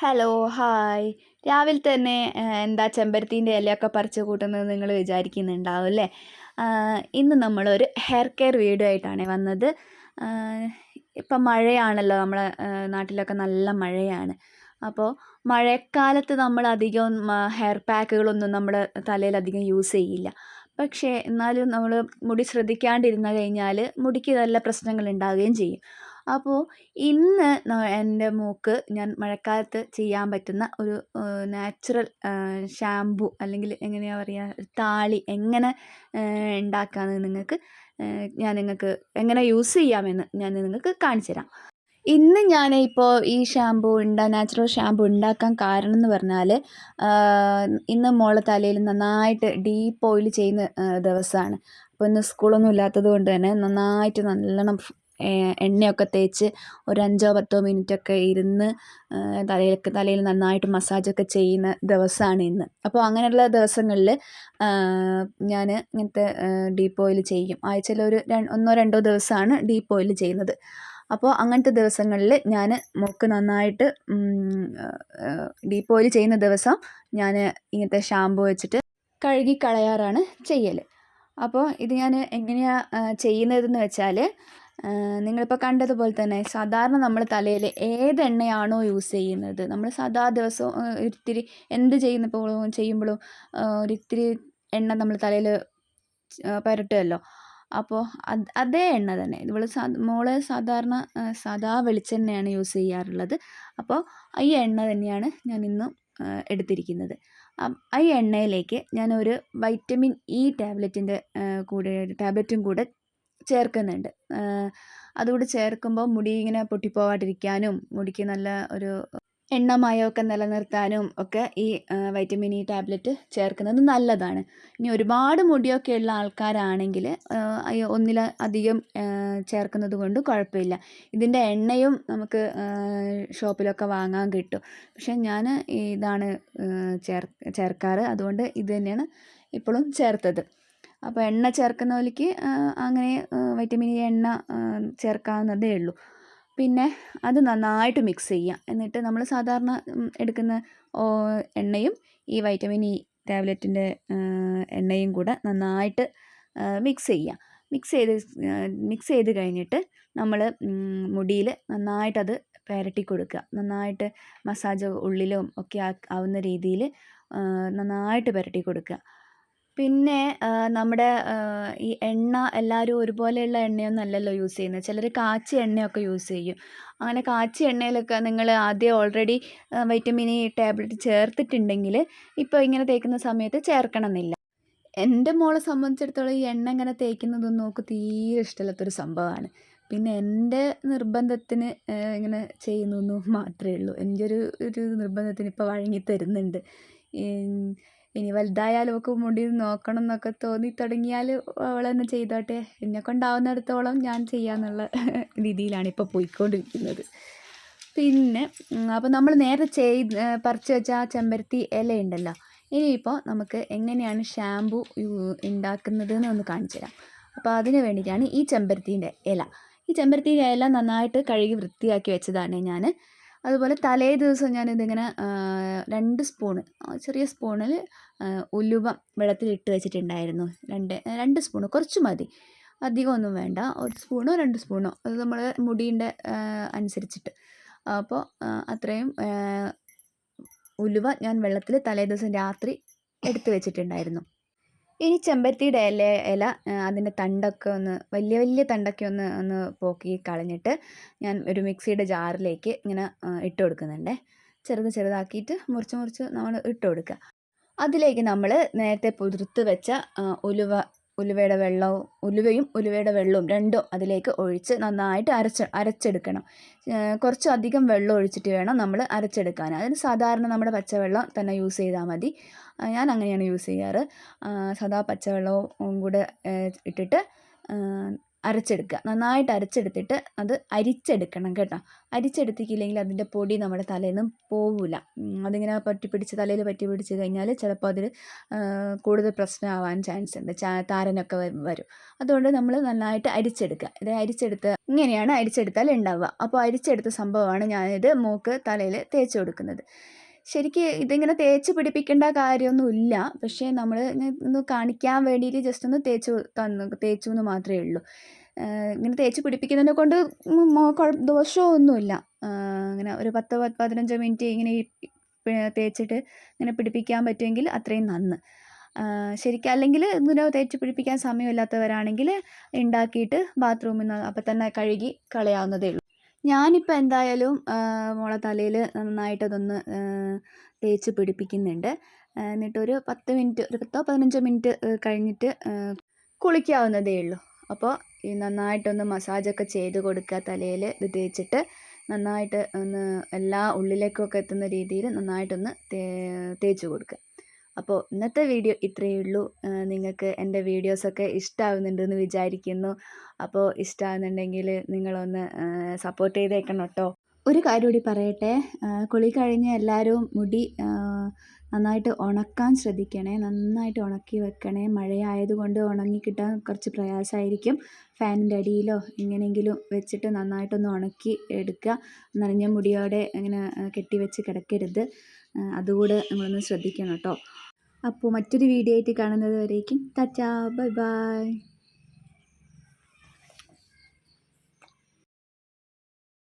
Hello, hi. രാവിലെ തന്നെ എന്താ ചെമ്പരത്തീൻ്റെ ഇലയൊക്കെ പറിച്ച് കൂട്ടുന്നത് നിങ്ങൾ വിചാരിക്കുന്നുണ്ടാവും അല്ലേ? ഇന്ന് നമ്മളൊരു ഹെയർ കെയർ വീഡിയോ ആയിട്ടാണ് വന്നത്. ഇപ്പം മഴയാണല്ലോ, നമ്മളെ നാട്ടിലൊക്കെ നല്ല മഴയാണ്. അപ്പോൾ മഴക്കാലത്ത് നമ്മളധികം ഹെയർ പാക്കുകളൊന്നും നമ്മൾ തലയിലധികം യൂസ് ചെയ്യില്ല. പക്ഷേ എന്നാലും നമ്മൾ മുടി ശ്രദ്ധിക്കാണ്ടിരുന്ന് കഴിഞ്ഞാൽ മുടിക്ക് നല്ല പ്രശ്നങ്ങൾ ഉണ്ടാവുകയും ചെയ്യും. അപ്പോൾ ഇന്ന് എൻ്റെ മോൾക്ക് ഞാൻ മഴക്കാലത്ത് ചെയ്യാൻ പറ്റുന്ന ഒരു നാച്ചുറൽ ഷാംപൂ, അല്ലെങ്കിൽ എങ്ങനെയാ പറയുക, താളി എങ്ങനെ ഉണ്ടാക്കാമെന്ന് ഞാൻ നിങ്ങൾക്ക് എങ്ങനെ യൂസ് ചെയ്യാമെന്ന് ഞാൻ നിങ്ങൾക്ക് കാണിച്ചു തരാം. ഇന്ന് ഞാൻ ഇപ്പോൾ ഈ നാച്ചുറൽ ഷാംപൂ ഉണ്ടാക്കാൻ കാരണം എന്ന് പറഞ്ഞാൽ, ഇന്ന് മോളെ തലയിൽ നന്നായിട്ട് ഡീപ്പ് ഓയിൽ ചെയ്യുന്ന ദിവസമാണ്. അപ്പോൾ ഇന്ന് സ്കൂളൊന്നും ഇല്ലാത്തത് കൊണ്ട് തന്നെ നന്നായിട്ട് നല്ലോണം എണ്ണയൊക്കെ തേച്ച് ഒരു 5-10 മിനിറ്റൊക്കെ ഇരുന്ന് തലയിൽ നന്നായിട്ട് മസാജൊക്കെ ചെയ്യുന്ന ദിവസമാണ് ഇന്ന്. അപ്പോൾ അങ്ങനെയുള്ള ദിവസങ്ങളിൽ ഞാൻ ഇങ്ങനത്തെ ഡീപ്പ് ഓയിൽ ചെയ്യും. ആഴ്ചയിൽ ഒരു 1-2 ദിവസമാണ് ഡീപ്പ് ഓയിൽ ചെയ്യുന്നത്. അപ്പോൾ അങ്ങനത്തെ ദിവസങ്ങളിൽ ഞാൻ മോൾക്ക് നന്നായിട്ട് ഡീപ്പ് ഓയിൽ ചെയ്യുന്ന ദിവസം ഞാൻ ഇങ്ങനത്തെ ഷാമ്പു വെച്ചിട്ട് കഴുകിക്കളയാറാണ് ചെയ്യൽ. അപ്പോൾ ഇത് ഞാൻ എങ്ങനെയാണ് ചെയ്യുന്നതെന്ന് വെച്ചാൽ, നിങ്ങളിപ്പോൾ കണ്ടതുപോലെ തന്നെ സാധാരണ നമ്മൾ തലയിൽ ഏത് എണ്ണയാണോ യൂസ് ചെയ്യുന്നത്, നമ്മൾ സാധാ ദിവസവും ഒരിത്തിരി എന്ത് ചെയ്യുമ്പോഴും ഒരിത്തിരി എണ്ണ നമ്മൾ തലയിൽ പുരട്ടുമല്ലോ. അപ്പോൾ അതേ എണ്ണ തന്നെ മോള് സാധാരണ സാദാ വെളിച്ചെണ്ണയാണ് യൂസ് ചെയ്യാറുള്ളത്. അപ്പോൾ ഈ എണ്ണ തന്നെയാണ് ഞാൻ ഇന്നും എടുത്തിരിക്കുന്നത്. ഈ എണ്ണയിലേക്ക് ഞാനൊരു വൈറ്റമിൻ ഇ ടാബ്ലറ്റും കൂടെ ചേർക്കുന്നുണ്ട്. അതുകൂടി ചേർക്കുമ്പോൾ മുടി ഇങ്ങനെ പൊട്ടിപ്പോവാതിരിക്കാനും മുടിക്ക് നല്ല ഒരു എണ്ണമയമൊക്കെ നിലനിർത്താനും ഒക്കെ ഈ വൈറ്റമിൻ ഇ ടാബ്ലറ്റ് ചേർക്കുന്നത് നല്ലതാണ്. ഇനി ഒരുപാട് മുടിയൊക്കെ ഉള്ള ആൾക്കാരാണെങ്കിൽ ഒന്നിലധികം ചേർക്കുന്നത് കൊണ്ട് കുഴപ്പമില്ല. ഇതിൻ്റെ എണ്ണയും നമുക്ക് ഷോപ്പിലൊക്കെ വാങ്ങാൻ കിട്ടും. പക്ഷെ ഞാൻ ഇതാണ് ചേർക്കാറ്. അതുകൊണ്ട് ഇത് തന്നെയാണ് ഇപ്പോഴും ചേർത്തത്. അപ്പോൾ എണ്ണ ചേർക്കുന്നവർക്ക് അങ്ങനെ വൈറ്റമിൻ ഇ എണ്ണ ചേർക്കാവുന്നതേ ഉള്ളൂ. പിന്നെ അത് നന്നായിട്ട് മിക്സ് ചെയ്യുക. എന്നിട്ട് നമ്മൾ സാധാരണ എടുക്കുന്ന എണ്ണയും ഈ വൈറ്റമിൻ ഇ ടാബ്ലറ്റിൻ്റെ എണ്ണയും കൂടെ നന്നായിട്ട് മിക്സ് ചെയ്യുക. മിക്സ് ചെയ്ത് കഴിഞ്ഞിട്ട് നമ്മൾ മുടിയിൽ നന്നായിട്ടത് പുരട്ടി കൊടുക്കുക. നന്നായിട്ട് മസാജ് ഉള്ളിലും ഒക്കെ ആവുന്ന രീതിയിൽ നന്നായിട്ട് പുരട്ടി കൊടുക്കുക. പിന്നെ നമ്മുടെ ഈ എണ്ണ എല്ലാവരും ഒരുപോലെയുള്ള എണ്ണയൊന്നും അല്ലല്ലോ യൂസ് ചെയ്യുന്നത്. ചിലർ കാച്ചിയ എണ്ണയൊക്കെ യൂസ് ചെയ്യും. അങ്ങനെ കാച്ചിയ എണ്ണയിലൊക്കെ നിങ്ങൾ ആദ്യം ഓൾറെഡി വൈറ്റമിൻ ഇ ടാബ്ലറ്റ് ചേർത്തിട്ടുണ്ടെങ്കിൽ ഇപ്പോൾ ഇങ്ങനെ തേക്കുന്ന സമയത്ത് ചേർക്കണമെന്നില്ല. എൻ്റെ മോളെ സംബന്ധിച്ചിടത്തോളം ഈ എണ്ണ ഇങ്ങനെ തേക്കുന്നതൊന്നും നോക്ക് തീരെ ഇഷ്ടമില്ലാത്തൊരു സംഭവമാണ്. പിന്നെ എൻ്റെ നിർബന്ധത്തിന് ഇങ്ങനെ ചെയ്യുന്നു മാത്രമേ ഉള്ളൂ. എൻ്റെ ഒരു നിർബന്ധത്തിന് ഇപ്പോൾ വഴങ്ങി തരുന്നുണ്ട്. ഇനി വലുതായാലും ഒക്കെ മുടി നോക്കണം എന്നൊക്കെ തോന്നി തുടങ്ങിയാൽ അവൾ തന്നെ ചെയ്തോട്ടെ, എന്നെക്കൊണ്ടാവുന്നിടത്തോളം ഞാൻ ചെയ്യാമെന്നുള്ള രീതിയിലാണ് ഇപ്പോൾ പോയിക്കൊണ്ടിരിക്കുന്നത്. പിന്നെ അപ്പോൾ നമ്മൾ നേരത്തെ പറിച്ച് വെച്ച ആ ചെമ്പരത്തി ഇലയുണ്ടല്ലോ, ഇനിയിപ്പോൾ നമുക്ക് എങ്ങനെയാണ് ഷാംപൂ ഉണ്ടാക്കുന്നതെന്ന് ഒന്ന് കാണിച്ചു തരാം. അപ്പോൾ അതിന് വേണ്ടിയിട്ടാണ് ഈ ചെമ്പരത്തീൻ്റെ ഇല നന്നായിട്ട് കഴുകി വൃത്തിയാക്കി വെച്ചതാണ് ഞാൻ. അതുപോലെ തലേ ദിവസം ഞാനിതിങ്ങനെ 2 സ്പൂണ് ചെറിയ സ്പൂണിൽ ഉലുവ വെള്ളത്തിലിട്ട് വെച്ചിട്ടുണ്ടായിരുന്നു. 2 സ്പൂണ്, കുറച്ച് മതി, അധികമൊന്നും വേണ്ട. 1 സ്പൂണോ 2 സ്പൂണോ, അത് നമ്മൾ മുടീൻ്റെ അനുസരിച്ചിട്ട്. അപ്പോൾ അത്രയും ഉലുവ ഞാൻ വെള്ളത്തിൽ തലേ ദിവസം രാത്രി എടുത്ത് വെച്ചിട്ടുണ്ടായിരുന്നു. ഇനി ചെമ്പരത്തിയുടെ ഇല അതിൻ്റെ തണ്ടൊക്കെ വലിയ തണ്ടൊക്കെ ഒന്ന് പോക്കി കളഞ്ഞിട്ട് ഞാൻ ഒരു മിക്സിയുടെ ജാറിലേക്ക് ഇങ്ങനെ ഇട്ട് കൊടുക്കുന്നുണ്ട്. ചെറുതാക്കിയിട്ട് മുറിച്ച് നമ്മൾ ഇട്ട് കൊടുക്കുക. അതിലേക്ക് നമ്മൾ നേരത്തെ പുതിർത്ത് വെച്ച ഉലുവയും ഉലുവയുടെ വെള്ളവും രണ്ടും അതിലേക്ക് ഒഴിച്ച് നന്നായിട്ട് അരച്ചെടുക്കണം. കുറച്ചധികം വെള്ളം ഒഴിച്ചിട്ട് വേണം നമ്മൾ അരച്ചെടുക്കാൻ. അതിന് സാധാരണ നമ്മുടെ പച്ചവെള്ളം തന്നെ യൂസ് ചെയ്താൽ മതി. ഞാൻ അങ്ങനെയാണ് യൂസ് ചെയ്യാറ്. സാധാ പച്ചവെള്ളവും കൂടെ ഇട്ടിട്ട് അരച്ചെടുക്കുക. നന്നായിട്ട് അരച്ചെടുത്തിട്ട് അത് അരിച്ചെടുക്കണം കേട്ടോ. അരിച്ചെടുത്തിട്ടില്ലെങ്കിൽ അതിൻ്റെ പൊടി നമ്മുടെ തലയിൽ നിന്ന് പോവില്ല. അതിങ്ങനെ പറ്റിപ്പിടിച്ച് തലയിൽ പറ്റി പിടിച്ച് കഴിഞ്ഞാൽ ചിലപ്പോൾ അതിൽ കൂടുതൽ പ്രശ്നമാവാൻ ചാൻസ് ഉണ്ട്. താരനൊക്കെ വരും. അതുകൊണ്ട് നമ്മൾ നന്നായിട്ട് അരിച്ചെടുക്കുക. ഇത് അരിച്ചെടുത്ത് ഇങ്ങനെയാണ് അരിച്ചെടുത്താൽ ഉണ്ടാവുക. അപ്പോൾ അരിച്ചെടുത്ത സംഭവമാണ് ഞാനിത് മൂക്ക് തലയിൽ തേച്ച് കൊടുക്കുന്നത്. ശരിക്ക് ഇതിങ്ങനെ തേച്ച് പിടിപ്പിക്കേണ്ട കാര്യമൊന്നുമില്ല. പക്ഷേ നമ്മൾ ഒന്ന് കാണിക്കാൻ വേണ്ടിയിട്ട് ജസ്റ്റ് ഒന്ന് തേച്ചു എന്ന് മാത്രമേ ഉള്ളൂ. ഇങ്ങനെ തേച്ച് പിടിപ്പിക്കുന്നതിനെ കൊണ്ട് ദോഷമൊന്നുമില്ല. ഇങ്ങനെ ഒരു 10-15 മിനിറ്റ് ഇങ്ങനെ തേച്ചിട്ട് ഇങ്ങനെ പിടിപ്പിക്കാൻ പറ്റുമെങ്കിൽ അത്രയും നന്ന്. ശരിക്കും അല്ലെങ്കിൽ ഇങ്ങനെ തേച്ച് പിടിപ്പിക്കാൻ സമയമില്ലാത്തവരാണെങ്കിൽ ഉണ്ടാക്കിയിട്ട് ബാത്റൂമിൽ നിന്ന് അപ്പം തന്നെ കഴുകി കളയാവുന്നതേ ഉള്ളൂ. ഞാനിപ്പോൾ എന്തായാലും മോളെ തലയിൽ നന്നായിട്ടതൊന്ന് തേച്ച് പിടിപ്പിക്കുന്നുണ്ട്. എന്നിട്ടൊരു 10-15 മിനിറ്റ് കഴിഞ്ഞിട്ട് കുളിക്കാവുന്നതേ ഉള്ളൂ. അപ്പോൾ ഈ നന്നായിട്ടൊന്ന് മസാജൊക്കെ ചെയ്ത് കൊടുക്കുക തലയിൽ. ഇത് തേച്ചിട്ട് നന്നായിട്ട് ഒന്ന് എല്ലാ ഉള്ളിലേക്കൊക്കെ എത്തുന്ന രീതിയിൽ നന്നായിട്ടൊന്ന് തേച്ച് കൊടുക്കുക. അപ്പോൾ ഇന്നത്തെ വീഡിയോ ഇത്രയേ ഉള്ളൂ. നിങ്ങൾക്ക് എൻ്റെ വീഡിയോസൊക്കെ ഇഷ്ടമാവുന്നുണ്ടെന്ന് വിചാരിക്കുന്നു. അപ്പോൾ ഇഷ്ടമാകുന്നുണ്ടെങ്കിൽ നിങ്ങളൊന്ന് സപ്പോർട്ട് ചെയ്തേക്കണം കേട്ടോ. ഒരു കാര്യം കൂടി പറയട്ടെ, കുളി കഴിഞ്ഞ് എല്ലാവരും മുടി നന്നായിട്ട് ഉണക്കാൻ ശ്രദ്ധിക്കണേ. നന്നായിട്ട് ഉണക്കി വെക്കണേ. മഴയായതുകൊണ്ട് ഉണങ്ങി കിട്ടാൻ കുറച്ച് പ്രയാസമായിരിക്കും. ഫാനിൻ്റെ അടിയിലോ എങ്ങനെയെങ്കിലും വെച്ചിട്ട് നന്നായിട്ടൊന്ന് ഉണക്കി എടുക്കുക. നനഞ്ഞ മുടിയോടെ ഇങ്ങനെ കെട്ടിവെച്ച് കിടക്കരുത്. അതുകൂടെ നമ്മളൊന്ന് ശ്രദ്ധിക്കണം കേട്ടോ. അപ്പോൾ മറ്റൊരു വീഡിയോ ആയിട്ട് കാണുന്നത് വരേക്കും ടാറ്റാ, ബൈ ബൈ.